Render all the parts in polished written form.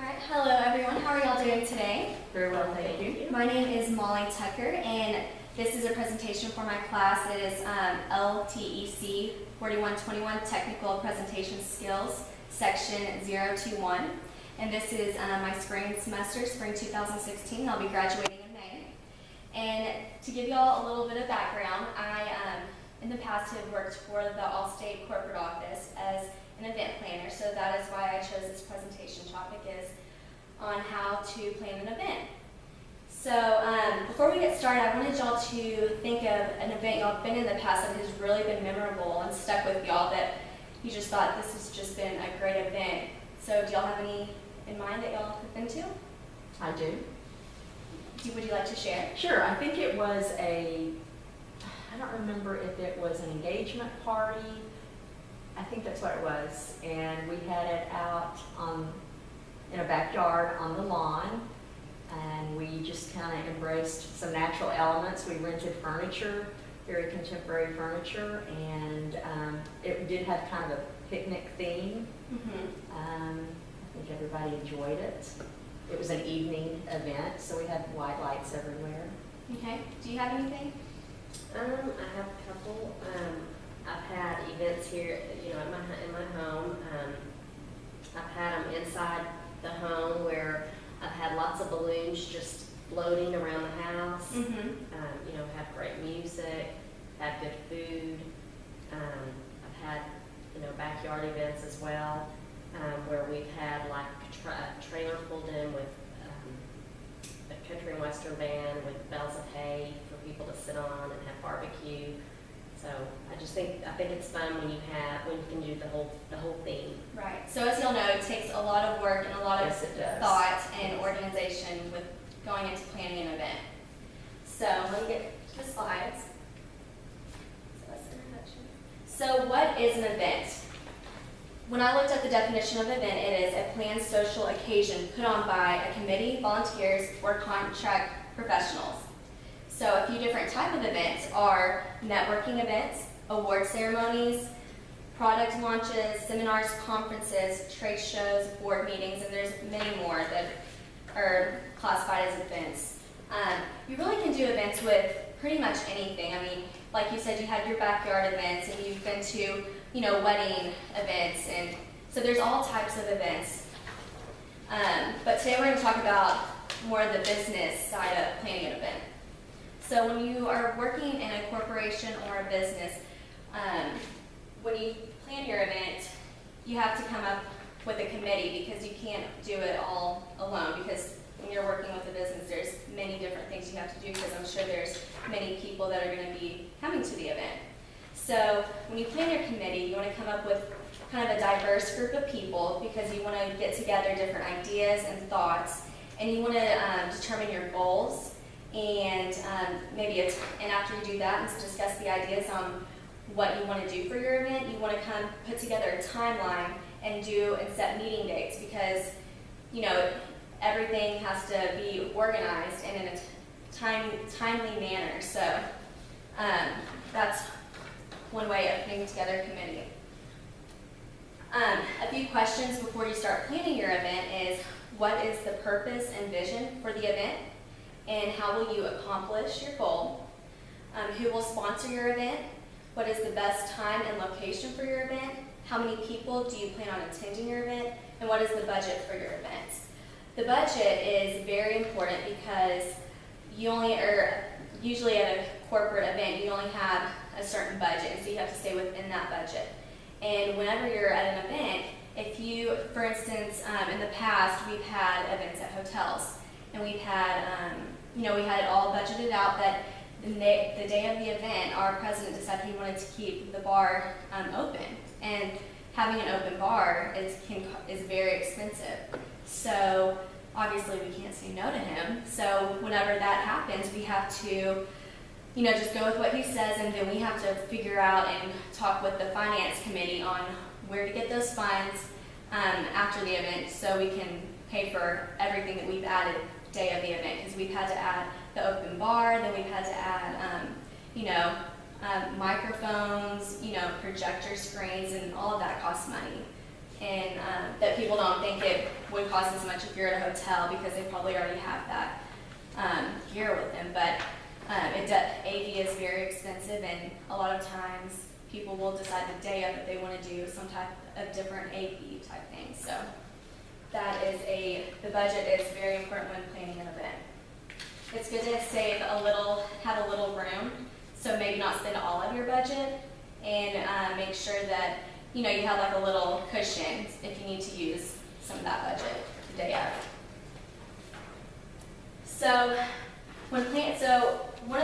Alright, hello everyone. How are y'all doing today? Very well, thank you. My name is Molly Tucker, and this is a presentation for my class. It is LTEC 4121 Technical Presentation Skills, Section 021. And this is my spring semester, spring 2016. I'll be graduating in May. And to give y'all a little bit of background, I, in the past, have worked for the Allstate corporate office as an event planner, so that is why I chose this presentation topic is on how to plan an event. So before we get started, I wanted y'all to think of an event y'all have been in the past that has really been memorable and stuck with y'all, that you just thought this has just been a great event. So do y'all have any in mind that y'all have been to? I do. Would you like to share? Sure, I think it was I don't remember if it was an engagement party. I think that's what it was. And we had it out in a backyard on the lawn. And we just kind of embraced some natural elements. We rented furniture, very contemporary furniture. And it did have kind of a picnic theme. I think everybody enjoyed it. It was an evening event, so we had white lights everywhere. Okay. Do you have anything? I have a couple. I've had events here, in my home. I've had them inside the home where I've had lots of balloons just floating around the house. Have great music, had good food. I've had, backyard events as well, where we've had like a trailer pulled in with a country and western band with bales of hay for people to sit on and have barbecue. So I think it's fun when you can do the whole theme. Right. So as y'all know, it takes a lot of work and a lot of Yes, it does. thought and organization with going into planning an event. So let me get to the slides. So that's the introduction. So what is an event? When I looked at the definition of event, it is a planned social occasion put on by a committee, volunteers, or contract professionals. So a few different types of events are networking events, award ceremonies, product launches, seminars, conferences, trade shows, board meetings, and there's many more that are classified as events. You really can do events with pretty much anything. I mean, like you said, you had your backyard events, and you've been to, wedding events, and so there's all types of events. But today we're going to talk about more of the business side of planning an event. So when you are working in a corporation or a business, when you plan your event, you have to come up with a committee because you can't do it all alone, because when you're working with a business, there's many different things you have to do, because I'm sure there's many people that are going to be coming to the event. So when you plan your committee, you want to come up with kind of a diverse group of people, because you want to get together different ideas and thoughts, and you want to determine your goals. And and after you do that and discuss the ideas on what you want to do for your event, you want to kind of put together a timeline and set meeting dates, because everything has to be organized and in a timely manner. So that's one way of putting together a committee. A few questions before you start planning your event is, what is the purpose and vision for the event? And how will you accomplish your goal? Who will sponsor your event? What is the best time and location for your event? How many people do you plan on attending your event? And what is the budget for your event? The budget is very important, because usually at a corporate event, you only have a certain budget, and so you have to stay within that budget. And whenever you're at an event, if you, for instance, in the past, we've had events at hotels. And we've had, we had it all budgeted out, that the day of the event, our president decided he wanted to keep the bar open. And having an open bar is very expensive. So obviously we can't say no to him. So whenever that happens, we have to, just go with what he says, and then we have to figure out and talk with the finance committee on where to get those funds after the event, so we can pay for everything that we've added day of the event, because we've had to add the open bar, then we've had to add, microphones, projector screens, and all of that costs money. and that people don't think it would cost as much if you're at a hotel because they probably already have that gear with them. But AV is very expensive, and a lot of times people will decide the day of that they want to do some type of different AV type thing. So that is the budget is very important when planning an event. It's good to save a little, have a little room, so maybe not spend all of your budget, and make sure that you have like a little cushion if you need to use some of that budget the day of. So one of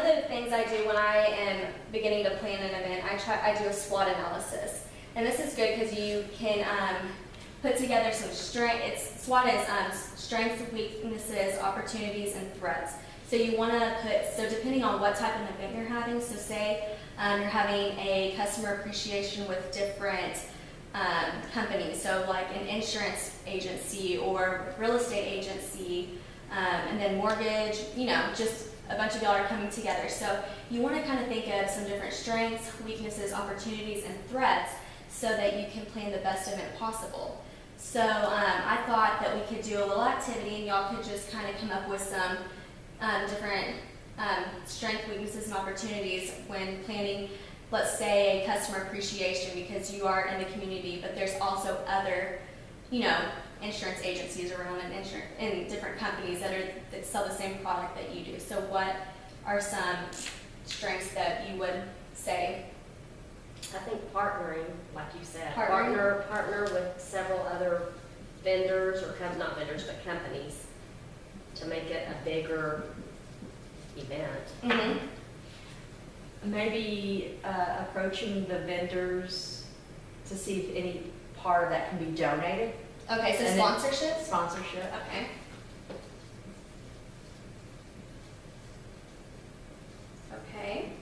the things I do when I am beginning to plan an event, I do a SWOT analysis, and this is good because you can put together some strengths. SWOT is strengths, weaknesses, opportunities, and threats. So you want to so depending on what type of event you're having, so say you're having a customer appreciation with different companies, so like an insurance agency or real estate agency, and then mortgage, just a bunch of y'all are coming together. So you want to kind of think of some different strengths, weaknesses, opportunities, and threats so that you can plan the best event possible. So I thought that we could do a little activity, and y'all could just kind of come up with some different strengths, weaknesses, and opportunities when planning, let's say, a customer appreciation, because you are in the community, but there's also other, insurance agencies around and different companies that sell the same product that you do. So what are some strengths that you would say? I think partnering, like you said, Partnering. partner with several other vendors, or not vendors, but companies, to make it a bigger event. Mm-hmm. Maybe approaching the vendors to see if any part of that can be donated. Okay, so And then sponsorship? Sponsorship. Okay. Okay.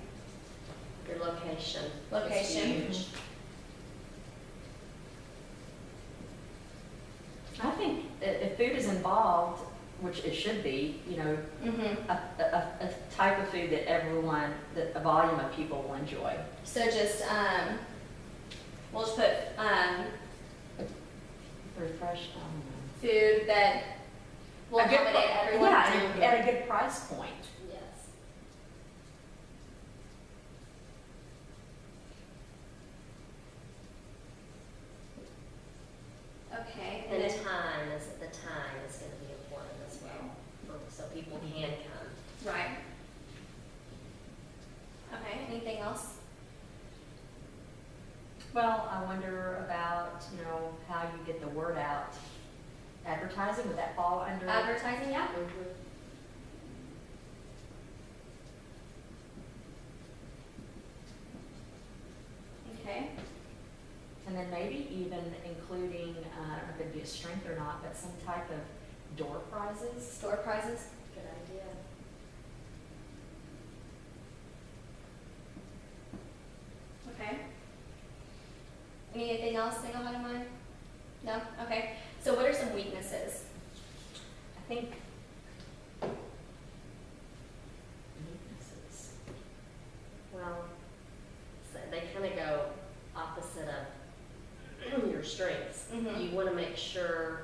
Your location. is Location. huge. I think if food is involved, which it should be, Mm-hmm. a type of food that a volume of people will enjoy. So just, we'll just put Refresh. food that will accommodate everyone. Yeah, and at a good price point. Yes. Okay. And then- the time is going to be important as well, so people can come. Right. Okay, anything else? Well, I wonder about, how you get the word out. Advertising, would that fall under? Advertising, yeah? Mhm. Okay. And then maybe even including, I don't know if it'd be a strength or not, but some type of door prizes. Store prizes? Good idea. Okay. Anything else that y'all had in mind? No? Okay. So what are some weaknesses? I think weaknesses. Well, so they kind of go opposite of your strengths. Mhm. You want to make sure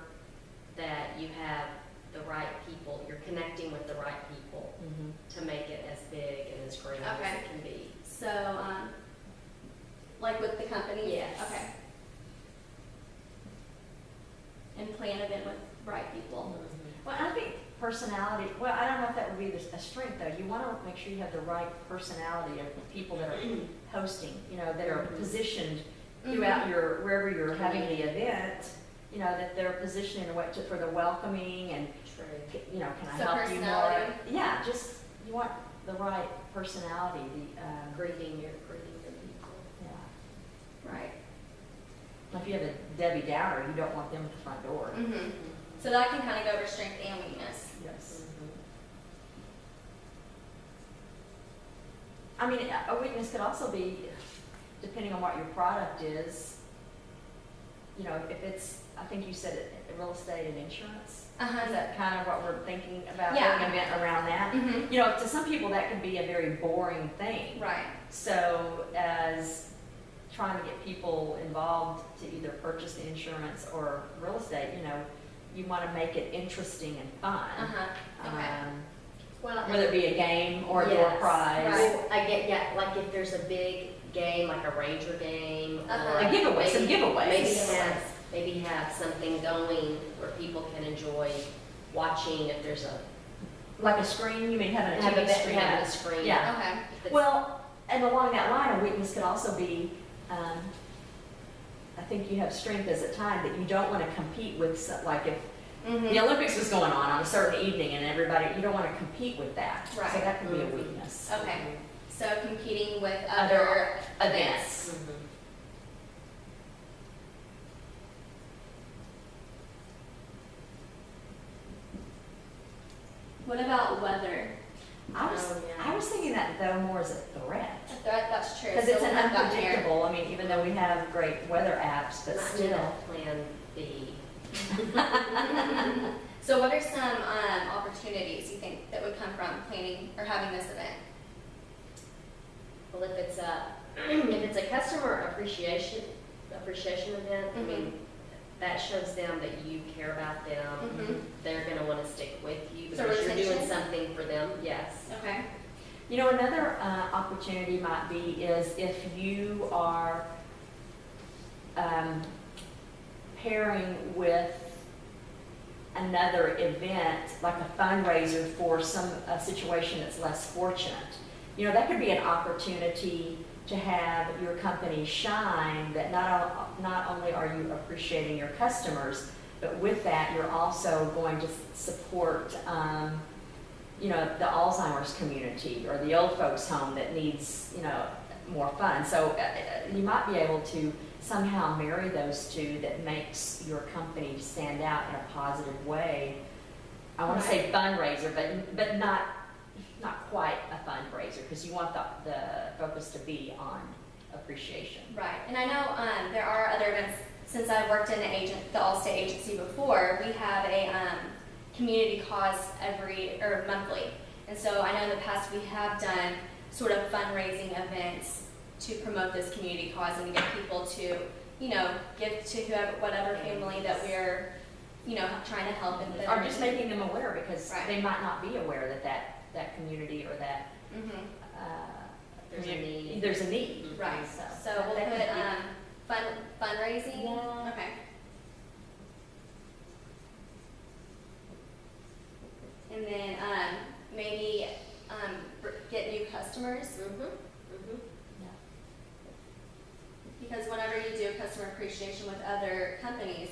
that you have the right people, you're connecting with the right people to make it as big and as great Okay. as it can be. So, like with the company? Yes. Okay. And plan an event with right people. Well, I think personality, well, I don't know if that would be a strength though. You want to make sure you have the right personality of the people that are hosting, that are positioned throughout wherever you're having the event, that they're positioned in a way for the welcoming and, True. can I So help you more? personality. Yeah, just, you want the right personality, Greeting your people. yeah. Right. If you have a Debbie Downer, you don't want them at the front door. Mm-hmm. So that can kind of go over strength and weakness. Yes. I mean, a weakness could also be, depending on what your product is, if it's, I think you said it, real estate and insurance. Uh-huh. Is that kind of what we're thinking about, Yeah. doing an event around that? Mm-hmm. To some people that can be a very boring thing. Right. So as trying to get people involved to either purchase the insurance or real estate, you know, you want to make it interesting and fun. Okay. Well, Whether it be a game or a door yes, prize. Well, I get, yeah, like if there's a big game, like a Ranger game, or A giveaway, some giveaways. Maybe have something going where people can enjoy watching if there's a. Like a screen, you mean having a Have TV a, screen? having a screen. Yeah. Okay. That's- Well, and along that line, a weakness could also be, I think you have strength as a time that you don't want to compete with, like if the Olympics was going on a certain evening and everybody, you don't want to compete with that. So Right. that could be a weakness. Okay. So competing with Other other Events. Mhm. What about weather? I was, Oh, yeah. I was thinking that though more as a threat. That's true. Because So it's we'll an have that here. unpredictable, I mean, even though we have great weather apps, but Might need still. a Plan B. So what are some opportunities you think that would come from planning or having this event? Well, if it's a customer appreciation event, I mean, that shows them that you care about them. Mhm. They're gonna wanna stick with you So because you're doing retention? something for them, yes. Okay. You know, another opportunity might be is if you are pairing with another event, like a fundraiser for a situation that's less fortunate. You know, that could be an opportunity to have your company shine, that not only are you appreciating your customers, but with that, you're also going to support, you know, the Alzheimer's community or the old folks home that needs, you know, more fun. So you might be able to somehow marry those two that makes your company stand out in a positive way. I want to say fundraiser, but not quite a fundraiser, because you want the focus to be on appreciation. Right. And I know there are other events. Since I've worked in the Allstate agency before, we have a community cause monthly. And so I know in the past we have done sort of fundraising events to promote this community cause and to get people to, you know, give to whatever family that we're, you know, trying to help. And Or just making them aware, because Right. they might not be aware that community or that There's a need. there's a need. Right. So So we'll that put could be- fundraising. Yeah. Okay. And then maybe get new customers, because whenever you do customer appreciation with other companies,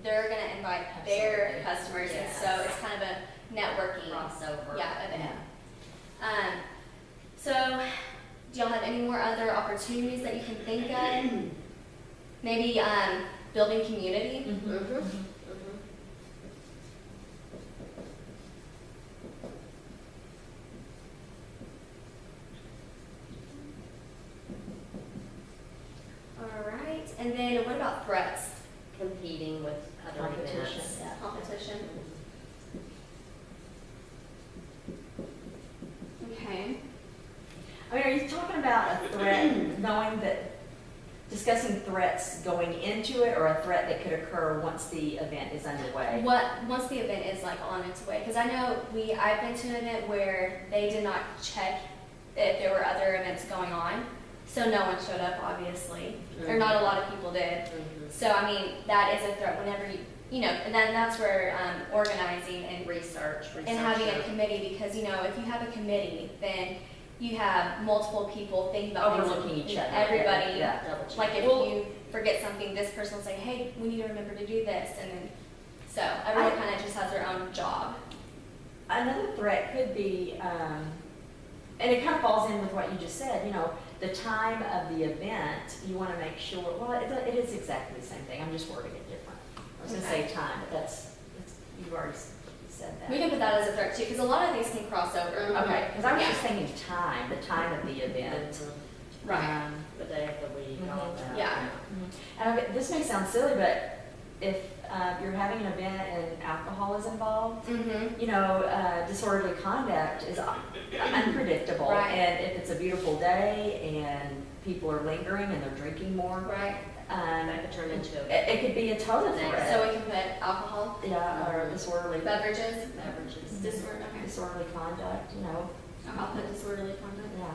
they're going to invite their Absolutely. customers, and Yes. so it's kind of a networking Crossover. event. So do y'all have any more other opportunities that you can think of? Maybe building community. Mhm. All right. And then what about threats? Competing with other Competition, events. yeah. Competition. Okay. I mean, are you talking about a threat, knowing that, discussing threats going into it, or a threat that could occur once the event is underway? Once the event is like on its way, because I know I've been to an event where they did not check if there were other events going on, so no one showed up, obviously, or not a lot of people did. Mhm. So I mean, that is a threat whenever you know, and then that's where organizing and Research. and having a committee, because you know, if you have a committee, then you have multiple people thinking about things. Overlooking each other. Everybody, Yeah. Double check. like if Well- you forget something, this person will say, hey, we need to remember to do this, and then, so everyone kind of just has their own job. Another threat could be, and it kind of falls in with what you just said, you know, the time of the event, you want to make sure, well, it is exactly the same thing, I'm just wording it different. I was going to say time, but you've already said that. We can put that as a threat too, because a lot of these can cross over. Okay, because I was Yeah. just thinking time, the time of the event. Mhm. Right. The day of the week, all Mhm. that. Yeah. And this may sound silly, but if you're having an event and alcohol alcohol is involved. Mm-hmm. You know, disorderly conduct is unpredictable. Right. And if it's a beautiful day and people are lingering and they're drinking more, Right. That could turn into it could be a total threat. So we can put alcohol, Yeah, or disorderly beverages, beverages. disorder. Okay. disorderly conduct, you know, I'll put disorderly conduct. yeah.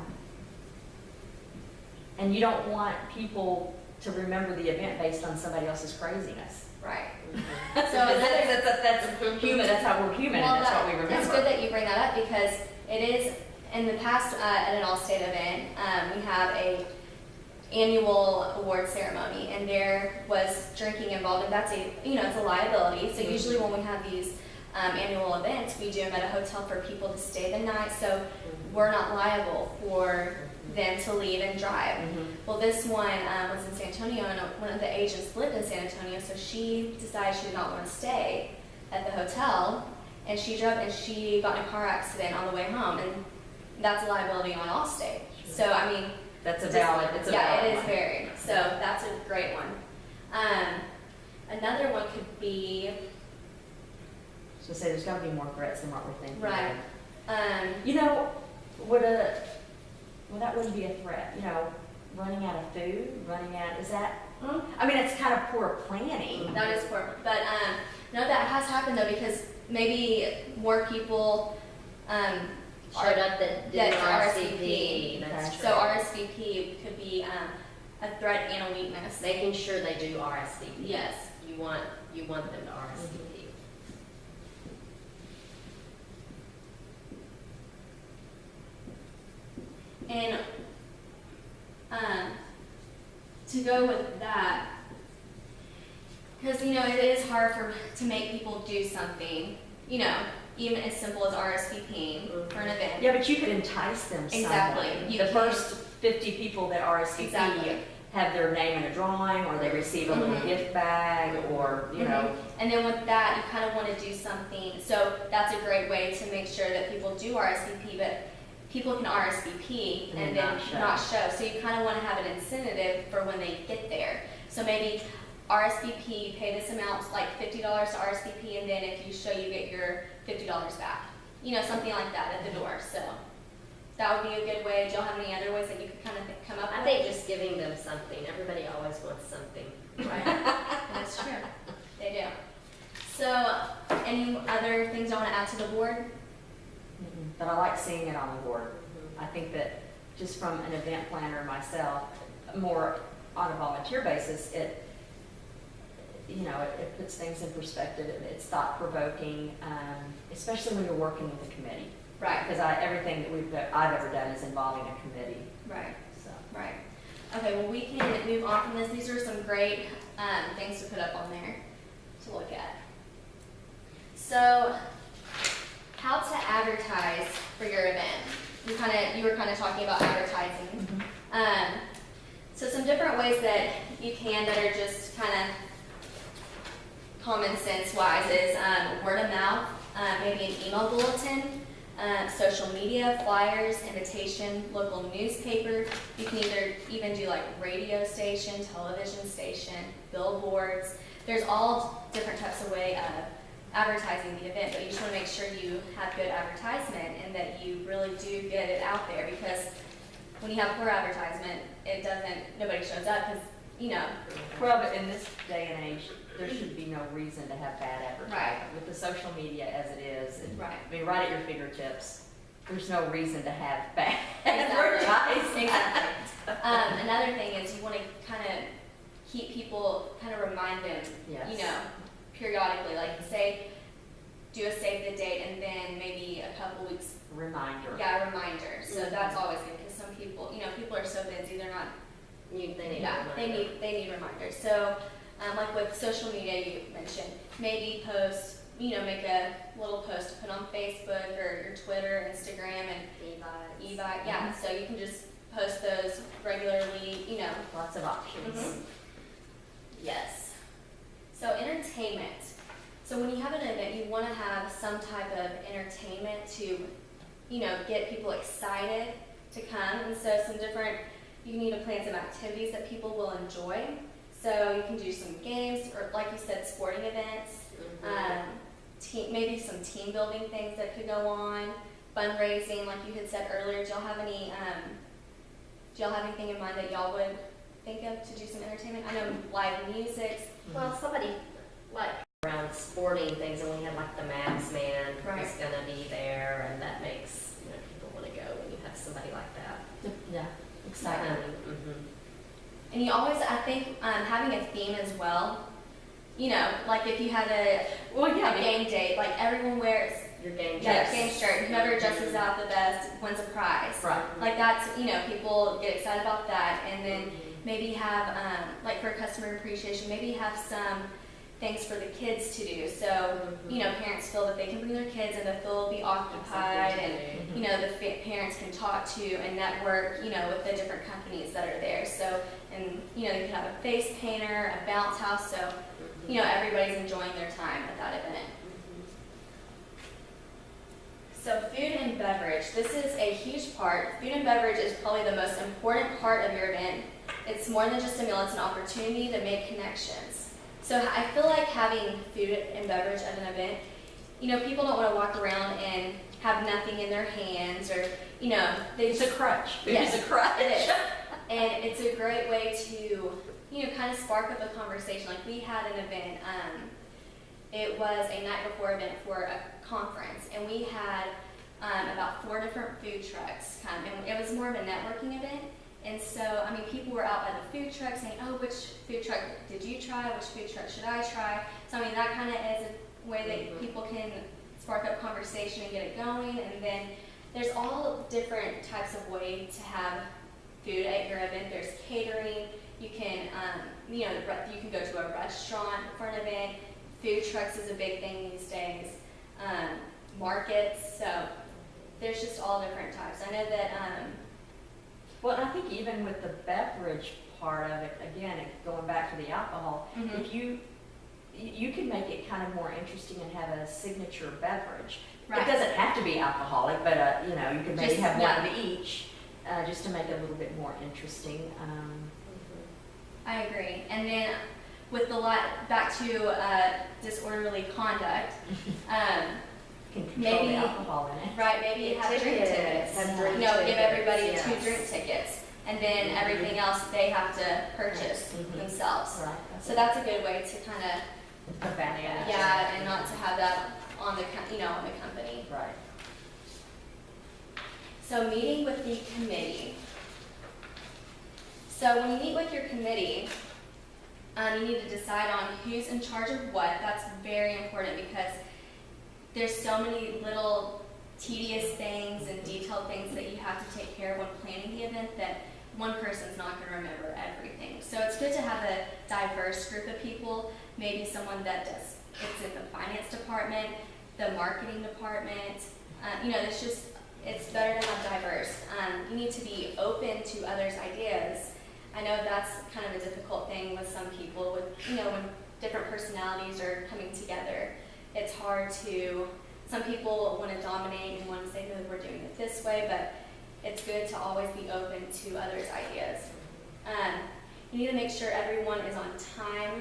And you don't want people to remember the event based on somebody else's craziness. Right. Mhm. So another. That's human, that's how we're human, Well, and that's what we remember. It's good that you bring that up because it is, in the past, at an all-state event, we have a annual award ceremony, and there was drinking involved, and that's it's a liability. So usually when we have these annual events, we do them at a hotel for people to stay the night, so we're not liable for them to leave and drive. Mhm. Well, this one was in San Antonio, and one of the agents lived in San Antonio, so she decided she did not want to stay at the hotel, and she drove, and she got in a car accident on the way home, and that's a liability on Allstate. So, I mean, It's a valid yeah, it is one. very. So that's a great one. Another one could be, So say there's gotta be more threats than what we're thinking. right, You know, well, that wouldn't be a threat, you know, running out of food, is that, I mean, it's kind of poor planning. that is poor. But no, that has happened though, because maybe more people Showed up that did That's RSVP. RSVP. That's Okay. true. so RSVP could be a threat and a weakness. Making sure they do RSVP. Yes. You want them to RSVP. And to go with that, because it is hard to make people do something, even as simple as RSVPing for an event. Yeah, but you could entice them some Exactly. way. You The can. first 50 people that RSVP Exactly. have their name in a drawing, or they receive a little Mhm. gift bag, or, you know. And then with that, you kind of want to do something. So that's a great way to make sure that people do RSVP, but people can RSVP and then not show. So you kind of want to have an incentive for when they get there. So maybe RSVP, pay this amount, like $50 to RSVP, and then if you show, you get your $50 back. Something like that at the door. So that would be a good way. Do y'all have any other ways that you could kind of come up with? I think just giving them something. Everybody always wants something. Right. That's true. They do. So, any other things I want to add to the board? But I like seeing it on the board. I think that just from an event planner myself, more on a volunteer basis, it puts things in perspective. It's thought-provoking, especially when you're working with a committee. Right. Because everything that I've ever done is involving a committee. Right. So Right. Okay, well, we can move on from this. These are some great things to put up on there to look at. So, how to advertise for your event. You were kind of talking about advertising. So some different ways that you can that are just kind of common sense wise is word of mouth, maybe an email bulletin, social media, flyers, invitation, local newspaper. You can even do like radio station, television station, billboards. There's all different types of way of advertising the event, but you just want to make sure you have good advertisement and that you really do get it out there, because when you have poor advertisement, nobody shows up because, well, but in this day and age, there should be no reason to have bad advertising. Right. With the social media as it is, and, Right. I mean, right at your fingertips, there's no reason to have bad Exactly. advertising. Exactly. Another thing is you want to kind of keep people, kind of remind them, Yes. periodically, like say, do a save the date and then maybe a couple weeks, Reminder. a reminder. So that's always good because some people, people are so busy, they're not, They need a they reminder. need reminders. So, like with social media you mentioned, maybe post, make a little post to put on Facebook or your Twitter, Instagram, and E-Bites. yeah, so you can just post those regularly, Lots of options. Mhm. Yes. So entertainment. So when you have an event, you want to have some type of entertainment to, get people excited to come. And so you need to plan some activities that people will enjoy. So you can do some games, or like you said, sporting events. maybe some team building things that could go on, fundraising, like you had said earlier. Do y'all have anything in mind that y'all would think of to do some entertainment? I know live music. Well, somebody, like, around sporting things, and we had like the Mavs man Right. who's gonna be there, and that makes, people wanna go when you have somebody like that. Yeah, exciting. And you always, I think, having a theme as well. Like if you had a game day, like everyone wears Your game Yes. game shirt. Whoever dresses out the best wins a prize. Right. Like that's, people get excited about that. And then maybe have, like for customer appreciation, maybe have some things for the kids to do. So, parents feel that they can bring their kids and that they'll be occupied and, the parents can talk to and network, with the different companies that are there. So, and, you can have a face painter, a bounce house. So, everybody's enjoying their time at that event. So food and beverage, this is a huge part. Food and beverage is probably the most important part of your event. It's more than just a meal, it's an opportunity to make connections. So I feel like having food and beverage at an event, people don't want to walk around and have nothing in their hands or, It's a crutch. Yes, It's a crutch. it is. And it's a great way to, kind of spark up a conversation. Like we had an event, it was a night before event for a conference, and we had about 4 different food trucks come, and it was more of a networking event. And so, people were out by the food truck saying, oh, which food truck did you try? Which food truck should I try? So, that kind of is a way that people can spark up conversation and get it going. And then there's all different types of ways to have food at your event. There's catering. You can, you can go to a restaurant for an event. Food trucks is a big thing these days. Markets. So there's just all different types. I know that. Well, and I think even with the beverage part of it, again, going back to the alcohol, if you can make it kind of more interesting and have a signature beverage. Right. It doesn't have to be alcoholic, but you can maybe Just have one of each, just to make it a little bit more interesting. I agree. And then with back to disorderly conduct, Can control maybe the alcohol in it. right? Maybe have drink tickets. Have drink Give tickets, everybody yes. 2 drink tickets, and then everything else they have to purchase themselves. Right. So that's a good way to kind of the back end. and not to have that on the on the company. Right. So meeting with the committee. So when you meet with your committee, you need to decide on who's in charge of what. That's very important because there's so many little tedious things and detailed things that you have to take care of when planning the event that one person's not going to remember everything. So it's good to have a diverse group of people, maybe someone that it's in the finance department, the marketing department. It's better to have diverse. You need to be open to others' ideas. I know that's kind of a difficult thing with some people with, when different personalities are coming together. It's hard to, some people want to dominate and want to say, no, we're doing it this way, but it's good to always be open to others' ideas. You need to make sure everyone is on time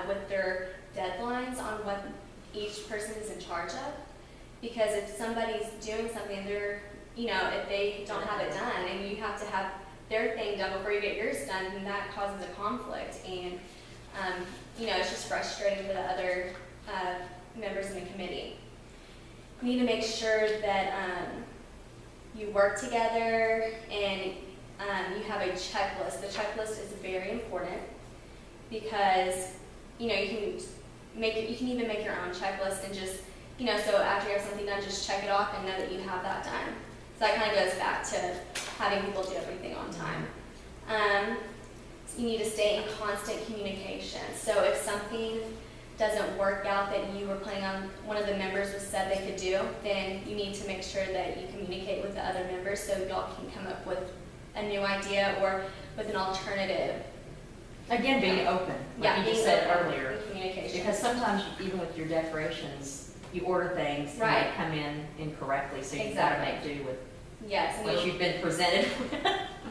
with their deadlines on what each person is in charge of. Because if somebody's doing something, they're, if they don't have it done and you have to have their thing done before you get yours done, then that causes a conflict. And, it's just frustrating for the other members in the committee. You need to make sure that you work together and you have a checklist. The checklist is very important because, you can even make your own checklist and just, so after you have something done, just check it off and know that you have that done. So that kind of goes back to having people do everything on time. So you need to stay in constant communication. So if something doesn't work out that you were planning on, one of the members was said they could do, then you need to make sure that you communicate with the other members so y'all can come up with a new idea or with an alternative. Again, being open, like you being just said open earlier. in communication. Because sometimes, even with your decorations, you order things and Right. they come in incorrectly, so you've Exactly. got to make do with Yes, and what you've been presented with.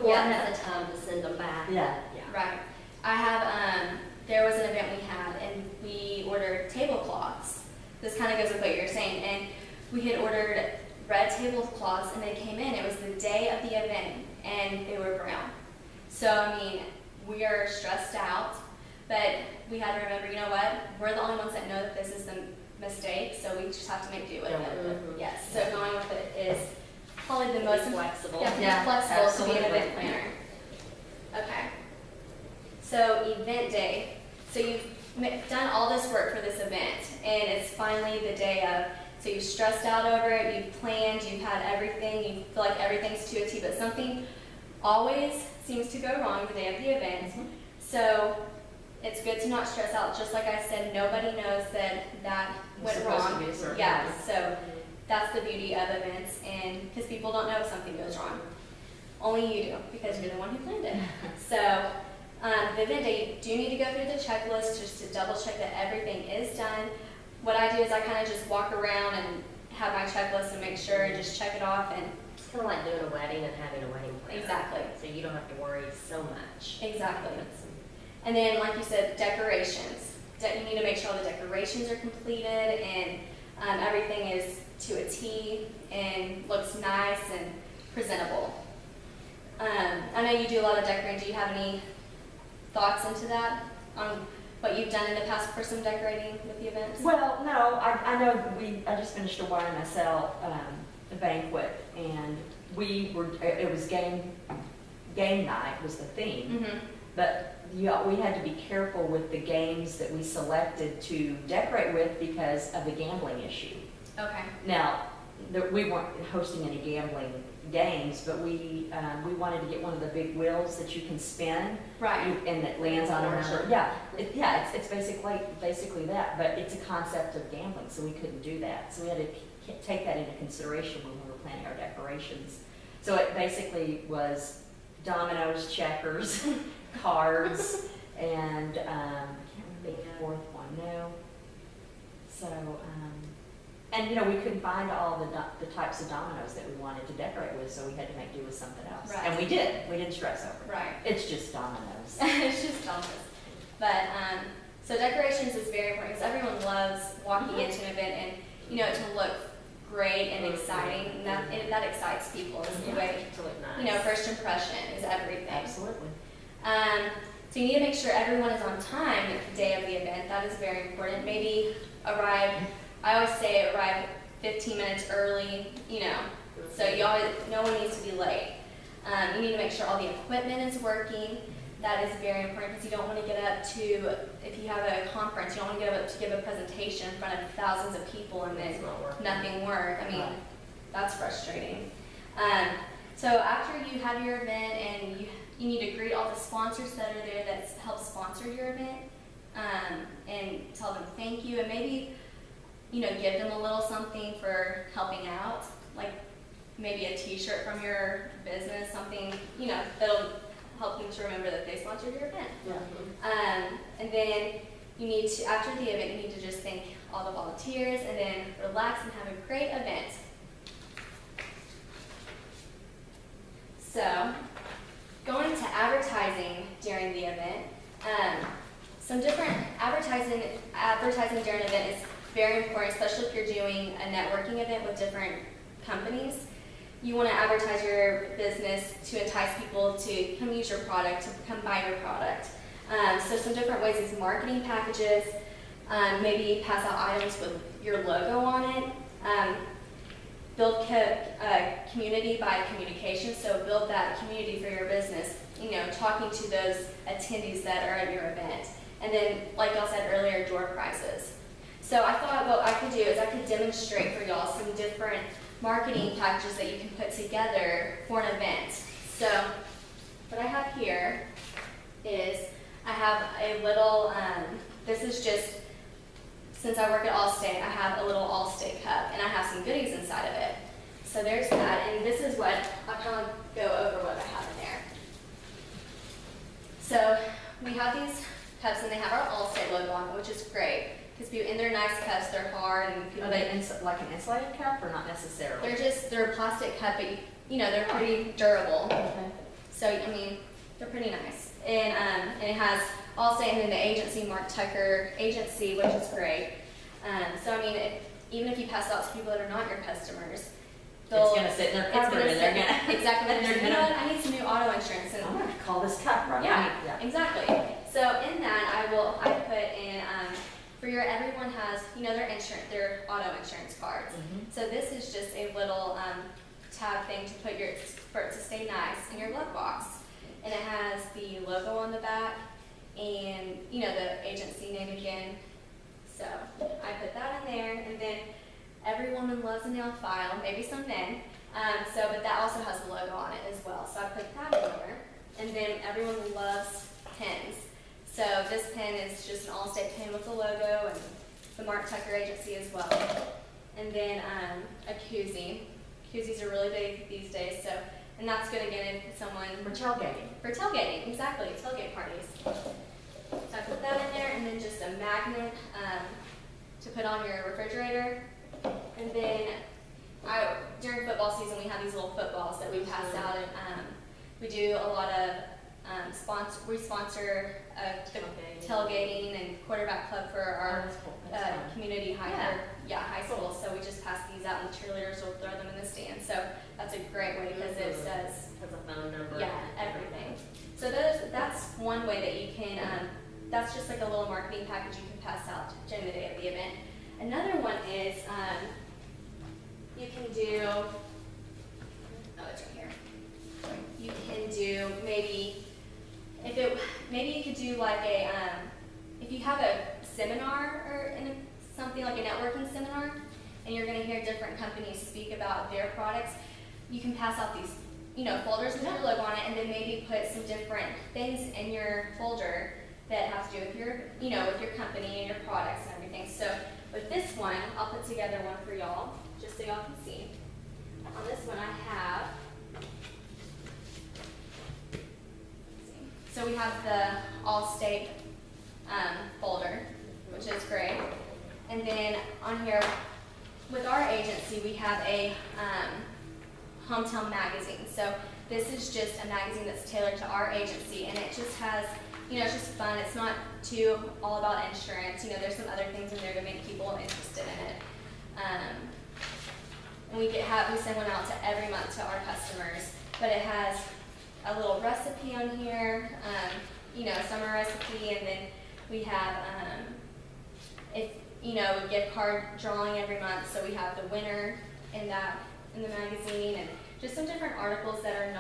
Or have the time to send them back. Yeah. right. I have, there was an event we had and we ordered tablecloths. this kind of goes with what you're saying, and we had ordered red tablecloths, and they came in, it was the day of the event, and they were brown. So, I mean, we are stressed out, but we had to remember, you know what, we're the only ones that know that this is the mistake, so we just have to make do with it. Mhm. Yes, so going with it is probably the most Be flexible. Yeah, be Yeah, flexible to be an absolutely. event planner. Okay. So event day. So you've done all this work for this event, and it's finally the day of. So you've stressed out over it, you've planned, you've had everything, you feel like everything's to a T, but something always seems to go wrong the day of the event. So it's good to not stress out. Just like I said, nobody knows that went supposed to wrong. be a certain Yeah, way. so that's the beauty of events, and because people don't know if something goes wrong. Only you do, because you're the one who planned it. So the event day, you do need to go through the checklist just to double check that everything is done. What I do is I kind of just walk around and have my checklist and make sure and just check it off. And It's kind of like doing a wedding and having a wedding planner. Exactly. So you don't have to worry so much. Exactly. And then, like you said, decorations. You need to make sure all the decorations are completed and everything is to a T and looks nice and presentable. I know you do a lot of decorating. Do you have any thoughts into that on what you've done in the past for some decorating with the events? Well, no, I know I just finished a YMSL banquet, and it was game night was the theme. Mm-hmm. But we had to be careful with the games that we selected to decorate with because of the gambling issue. Okay. Now, we weren't hosting any gambling games, but we wanted to get one of the big wheels that you can spin. Right. And that lands on a number. Sure. Yeah, it's basically that, but it's a concept of gambling, so we couldn't do that. So we had to take that into consideration when we were planning our decorations. So it basically was dominoes, checkers, cards, and I can't remember the fourth one. No. So and we couldn't find all the types of dominoes that we wanted to decorate with, so we had to make do with something else. Right. And we did. We didn't stress over it. Right. It's just dominoes. It's just dominoes. But so decorations is very important because everyone loves walking into an event and to look great and exciting, and that excites people. Is the way To look nice. first impression is everything. Absolutely. So you need to make sure everyone is on time the day of the event. That is very important. Maybe arrive. I always say arrive 15 minutes early. So no one needs to be late. You need to make sure all the equipment is working. That is very important because you don't want to get up to, if you have a conference, you don't want to get up to give a presentation in front of thousands of people and then It's not working. nothing work. I mean, Right. that's frustrating. So after you have your event and you need to greet all the sponsors that are there that help sponsor your event, and tell them thank you, and maybe give them a little something for helping out, like maybe a T-shirt from your business, something that'll help them to remember that they sponsored your event. And then you need to, after the event, you need to just thank all the volunteers and then relax and have a great event. So, going to advertising during the event, some different advertising during an event is very important, especially if you're doing a networking event with different companies. You want to advertise your business to entice people to come use your product, to come buy your product. So some different ways is marketing packages, maybe pass out items with your logo on it. Build community by communication, so build that community for your business, talking to those attendees that are at your event. And then, like y'all said earlier, door prizes. So I thought what I could do is I could demonstrate for y'all some different marketing packages that you can put together for an event. So what I have here is I have a little, this is just, since I work at Allstate, I have a little Allstate cup and I have some goodies inside of it. So there's that, and this is what, I'll kind of go over what I have in there. So we have these cups and they have our Allstate logo on it, which is great. Because and they're nice cups, they're hard, and people, Are they like an insulated cup or not necessarily? they're a plastic cup, but they're pretty durable. Okay. So I mean, they're pretty nice. And it has Allstate and then the agency, Mark Tucker Agency, which is great. So I mean, even if you pass it out to people that are not your customers, It's gonna sit in their cupboard and they're gonna. exactly. and they're You know what? I need some new auto insurance, and I'm gonna call this cup right yeah, now. exactly. So in that, I put in everyone has their auto insurance cards. Mhm. So this is just a little tab thing to put for it to stay nice in your glove box, and it has the logo on the back and the agency name again. So I put that in there, and then every woman loves a nail file, maybe some men. But that also has the logo on it as well. So I put that in there, and then everyone loves pens. So this pen is just an Allstate pen with the logo and the Mark Tucker agency as well. And then a koozie. Koozies are really big these days, and that's good again if someone For tailgating. for tailgating, exactly, tailgate parties. So I put that in there, and then just a magnet to put on your refrigerator. And then during football season, we have these little footballs that we pass out, and we do a lot of we sponsor the tailgating and quarterback club for our That's cool. That's fun. community high Cool. school. So we just pass these out, and the cheerleaders will throw them in the stand. So that's a great way because it says Has a phone number. everything. So that's one way that you can. That's just like a little marketing package you can pass out during the day of the event. Another one is you can do. Oh, it's right here. You can do maybe you could do like a if you have a seminar or something like a networking seminar, and you're going to hear different companies speak about their products, you can pass out these folders with your logo on it, and then maybe put some different things in your folder that have to do with your company and your products and everything. So with this one, I'll put together one for y'all, just so y'all can see. On this one, I have. So we have the Allstate folder, which is great. And then on here, with our agency, we have a hometown magazine. So this is just a magazine that's tailored to our agency, and it just has, it's just fun. It's not too all about insurance. There's some other things in there to make people interested in it. And we send one out to every month to our customers, but it has a little recipe on here, summer recipe, and then we have a gift card drawing every month. So we have the winner in the magazine, and just some different articles that are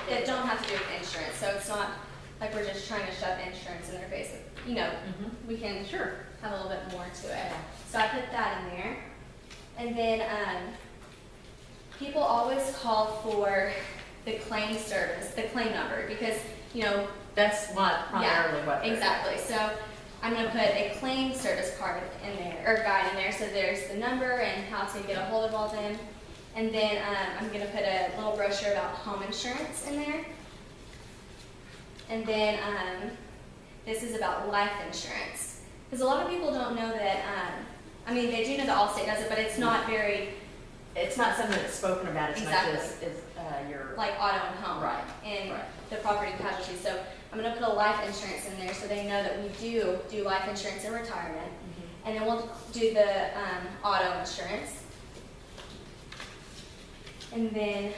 that don't have to do with insurance. So it's not like we're just trying to shove insurance in their face. We can have a little bit more to it. So I put that in there, and then people always call for the claim service, the claim number, because That's primarily what. exactly. So I'm going to put a claim service card in there, or guide in there. So there's the number and how to get a hold of all them. And then I'm going to put a little brochure about home insurance in there. And then this is about life insurance. Because a lot of people don't know that, they do know that Allstate does it, but it's not very... It's not something that's spoken about as Exactly. much as your... Like auto and home. Right. And Right. the property and casualty. So I'm going to put a life insurance in there so they know that we do life insurance in retirement. Mhm. And then we'll do the auto insurance. And then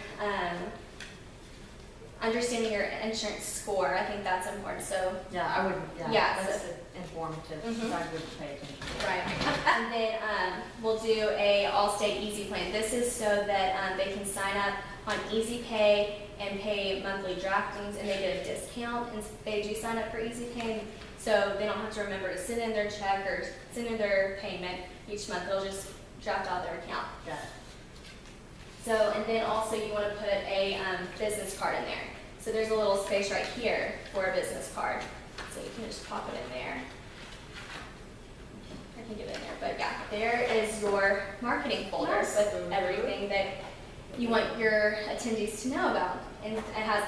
understanding your insurance score, I think that's important. So, Yeah, I would, Yeah, that's informative, Mhm. I wouldn't pay attention. right. And then we'll do a Allstate Easy Plan. This is so that they can sign up on Easy Pay and pay monthly draftings, and they get a discount. And they do sign up for Easy Pay, so they don't have to remember to send in their check or send in their payment each month. They'll just draft out their account. Got it. So, and then also you want to put a business card in there. So there's a little space right here for a business card. So you can just pop it in there. I can get it in there, but yeah, there is your marketing folder with everything that you want your attendees to know about. And it has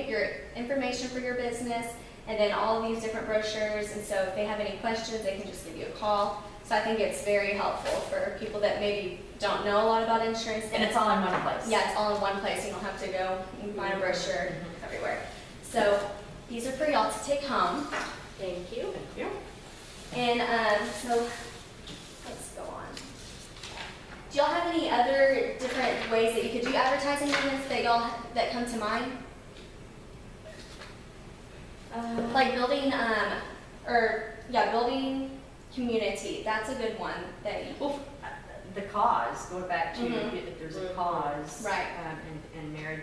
your information for your business, and then all of these different brochures. And so if they have any questions, they can just give you a call. So I think it's very helpful for people that maybe don't know a lot about insurance. And it's all in one place. Yeah, it's all in one place. You don't have to go and find a brochure everywhere. So these are for y'all to take home. Thank you. Thank you. And so Do y'all have any other different ways that you could do advertising events that come to mind? Like building, building community. That's a good one that you, Well, the cause, going back to Mhm. if there's a cause. Right. And married,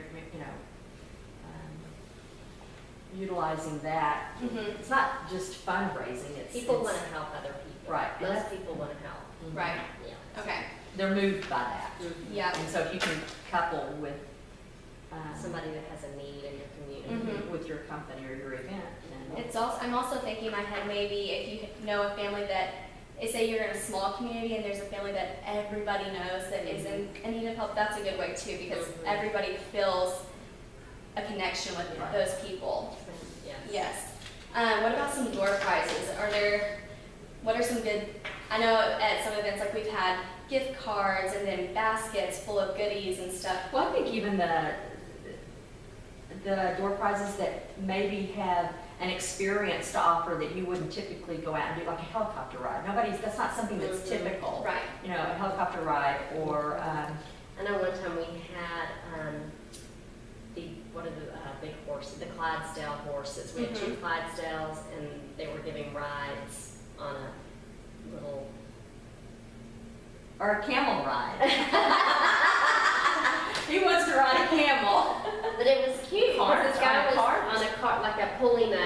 utilizing that. Mhm. It's not just fundraising, it's. People it's- want to help other people. Right. And Most people want to help. right, Yeah. okay, They're moved by that. yeah. And so if you can couple with, Somebody that has a need in your community. Mhm. with your company or your event, then. It's also, I'm also thinking in my head, maybe if you know a family that, say you're in a small community and there's a family that everybody knows that is in need of help, that's a good way too, because Mhm. everybody feels a connection with Right. those people. Yes. Yes. What about some door prizes? What are some good, I know at some events, like we've had gift cards and then baskets full of goodies and stuff. Well, I think even the door prizes that maybe have an experience to offer that you wouldn't typically go out and do, like a helicopter ride. That's not something that's Mhm. typical. Right. You know, a helicopter ride or, I know one time we had what are the big horses, the Clydesdale horses. We had two Clydesdales, and they were giving rides on a little. or a camel ride. He wants to ride a camel. But it was cute. Cart? Because this guy On a was cart? on a cart, like pulling a,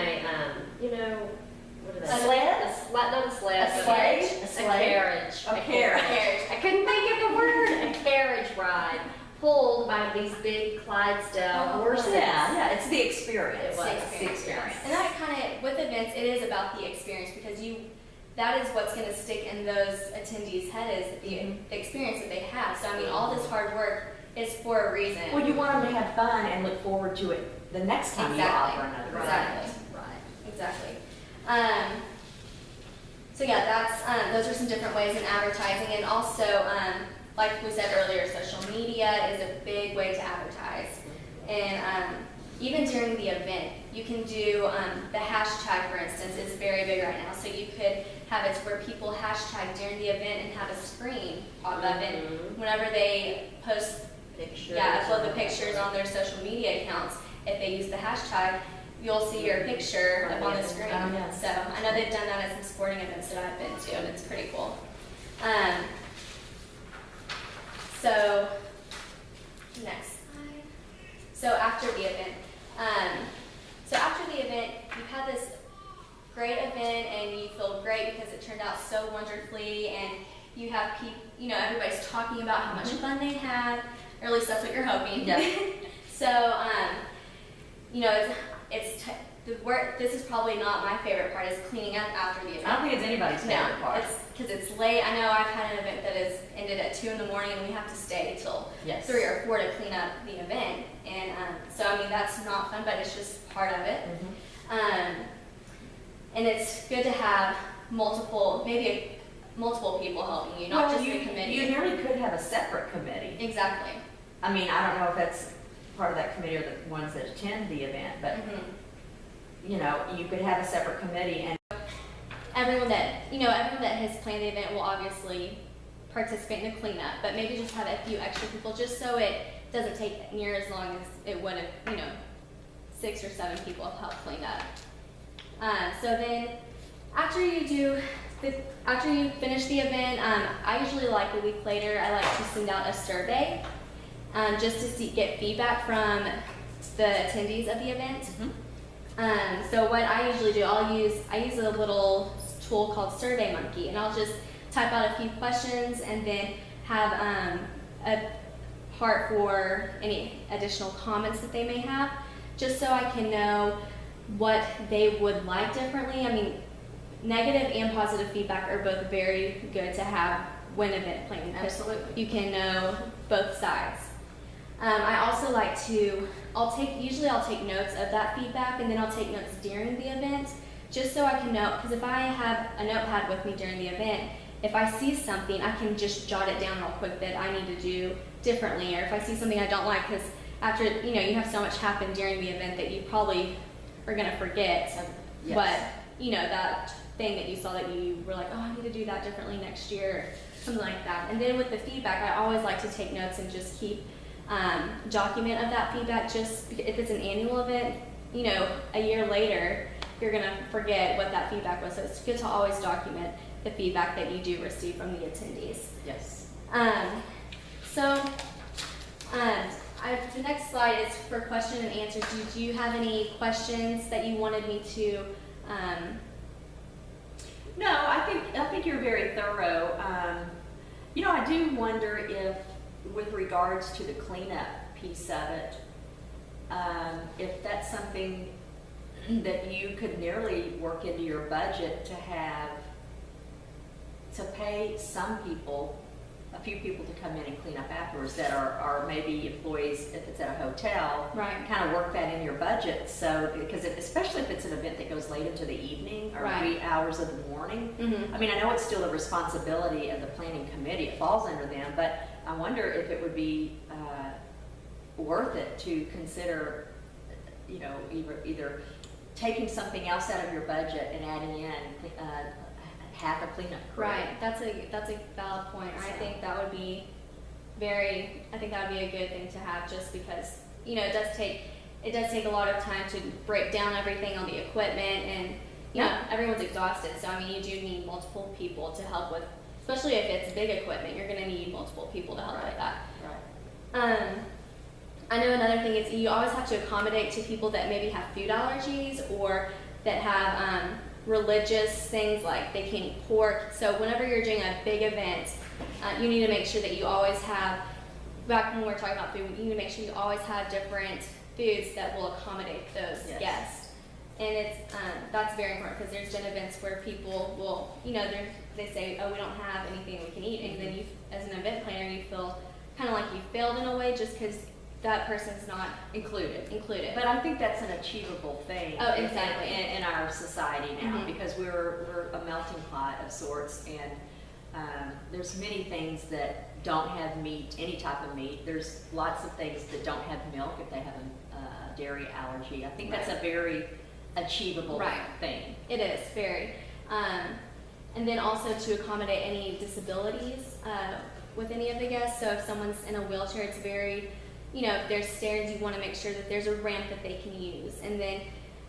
what are they? A sled? A sled, not a sled. A but sleigh? A A sleigh? carriage. A carriage. I couldn't think of the word. A carriage ride pulled by these big Clydesdale Oh, horses. Yeah, it's the experience. It was. It's the experience. And that kind of, with events, it is about the experience because that is what's going to stick in those attendees' head is the experience that they have. So, I mean, all this hard work is for a reason. Well, you want them to have fun and look forward to it the next time you offer another ride. Exactly. Right. Exactly. So yeah, those are some different ways in advertising, and also, like we said earlier, social media is a big way to advertise. And even during the event, you can do the hashtag, for instance, is very big right now. So you could have it where people hashtag during the event and have a screen pop up, and whenever they post, Pictures. upload the pictures on their social media accounts, if they use the hashtag, you'll see your picture up on the screen. Oh, yes. So I know they've done that at some sporting events that I've been to, and it's pretty cool. So next slide. So after the event, you've had this great event and you feel great because it turned out so wonderfully, and you have people, everybody's talking about how much fun they had, or at least that's what you're hoping. Yeah. So, the work. This is probably not my favorite part, is cleaning up after the event. I don't think it's anybody's favorite No, part. it's because it's late. I know I've had an event that has ended at 2 in the morning, and we have to stay till Yes. 3 or 4 to clean up the event. And so, I mean, that's not fun, but it's just part of it. And it's good to have multiple people helping you, not just the committee. You nearly could have a separate committee. Exactly. I mean, I don't know if that's part of that committee or the ones that attend the event, but, you could have a separate committee and. Everyone that has planned the event will obviously participate in the cleanup, but maybe just have a few extra people just so it doesn't take near as long as it would have, 6 or 7 people have helped clean up. So then after you finish the event, I usually like a week later, I like to send out a survey just to get feedback from the attendees of the event. So what I usually do, I use a little tool called Survey Monkey, and I'll just type out a few questions and then have a part for any additional comments that they may have, just so I can know what they would like differently. I mean, negative and positive feedback are both very good to have when event planning. Absolutely. You can know both sides. I also like to, I'll take notes of that feedback, and then I'll take notes during the event, just so I can know, because if I have a notepad with me during the event, if I see something, I can just jot it down real quick that I need to do differently, or if I see something I don't like, because after, you have so much happen during the event that you probably are going to forget, Yes. but, that thing that you saw that you were like, oh, I need to do that differently next year. something like that. And then with the feedback, I always like to take notes and just keep document of that feedback. Just if it's an annual event, you know, a year later, you're gonna forget what that feedback was. So it's good to always document the feedback that you do receive from the attendees. Yes. The next slide is for question and answer. Do you have any questions that you wanted me to? No, I think you're very thorough. You know, I do wonder if, with regards to the cleanup piece of it, if that's something that you could nearly work into your budget to pay some people, a few people to come in and clean up afterwards that are maybe employees if it's at a hotel. Right. Kind of work that in your budget, so, because especially if it's an event that goes late into the evening or Right. 3 hours of the morning. Mm-hmm. I mean, I know it's still the responsibility of the planning committee, it falls under them, but I wonder if it would be worth it to consider, you know, either taking something else out of your budget and adding in half a cleanup crew. Right. That's a valid point. I think that would be I think that would be a good thing to have, just because, you know, it does take a lot of time to break down everything on the equipment, and you know, everyone's exhausted. So I mean, you do need multiple people to help with, especially if it's big equipment, you're gonna need multiple people to help with that. Right. I know another thing is you always have to accommodate to people that maybe have food allergies or that have religious things, like they can't eat pork. So whenever you're doing a big event, you need to make sure that you always have, back when we were talking about food, you need to make sure you always have different foods that will accommodate those Yes. guests. And that's very important, because there's been events where people will, you know, they say, oh, we don't have anything we can eat. And then you, as an event planner, you feel kind of like you failed in a way, just because that person's not included. But I think that's an achievable thing. Oh, exactly. In our society now, Mhm. because we're a melting pot of sorts, and there's many things that don't have meat, any type of meat. There's lots of things that don't have milk if they have a dairy allergy. I think that's a very achievable thing. It is, very. And then also to accommodate any disabilities with any of the guests. So if someone's in a wheelchair, it's very, you know, if there's stairs, you want to make sure that there's a ramp that they can use. And then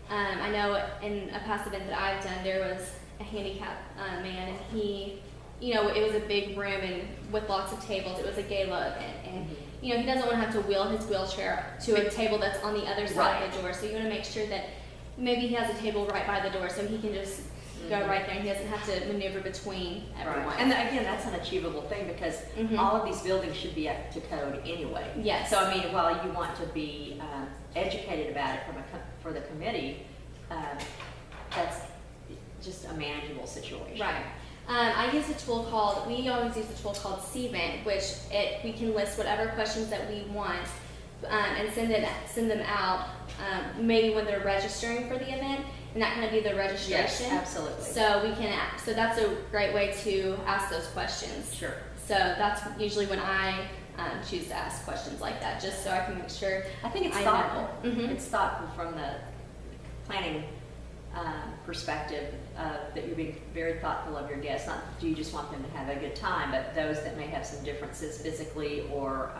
I know in a past event that I've done, there was a handicapped man, and he, you know, it was a big room and with lots of tables. It was a gala event, and you know, he doesn't want to have to wheel his wheelchair to a table that's on the other side of the door. So you want to make sure that maybe he has a table right by the door, so he can just go right there, and he doesn't have to maneuver between everyone. Right. And again, that's an achievable thing, because all of these buildings should be up to code anyway. Yes. So I mean, while you want to be educated about it for the committee, that's just a manageable situation. Right. I use a tool called, we always use a tool called CVent, which we can list whatever questions that we want and send them out maybe when they're registering for the event, and that kind of be the registration. Yes, absolutely. So that's a great way to ask those questions. Sure. So that's usually when I choose to ask questions like that, just so I can make sure. I think it's I thoughtful. know. Mhm. It's thoughtful from the planning perspective, that you're being very thoughtful of your guests. Not do you just want them to have a good time, but those that may have some differences physically or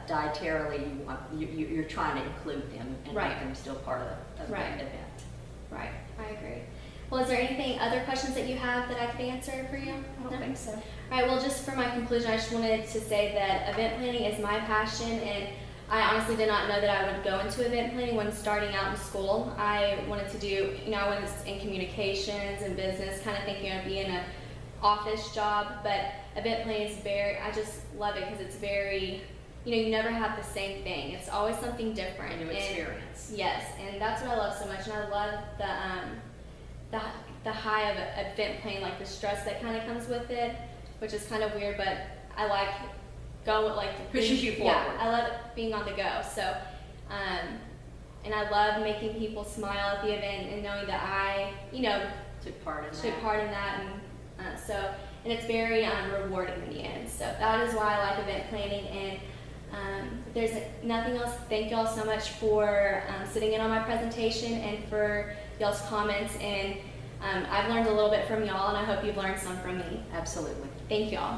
dietarily, you're trying to include them and make them still part of the event. Right, I agree. Well, is there other questions that you have that I could answer for you? I don't think so. All right, well, just for my conclusion, I just wanted to say that event planning is my passion, and I honestly did not know that I would go into event planning when starting out in school. I wanted to do, you know, I went in communications and business, kind of thinking I'd be in an office job, but event planning is I just love it because it's very, you know, you never have the same thing. It's always something different. New experience. Yes, and that's what I love so much, and I love the high of event planning, like the stress that kind of comes with it, which is kind of weird, but I like pushes you forward. Yeah, I love being on the go. So, and I love making people smile at the event and knowing that I, you know, took part in that, and and it's very rewarding in the end. So that is why I like event planning. And if there's nothing else, thank y'all so much for sitting in on my presentation and for y'all's comments. And I've learned a little bit from y'all, and I hope you've learned some from me. Absolutely. Thank y'all.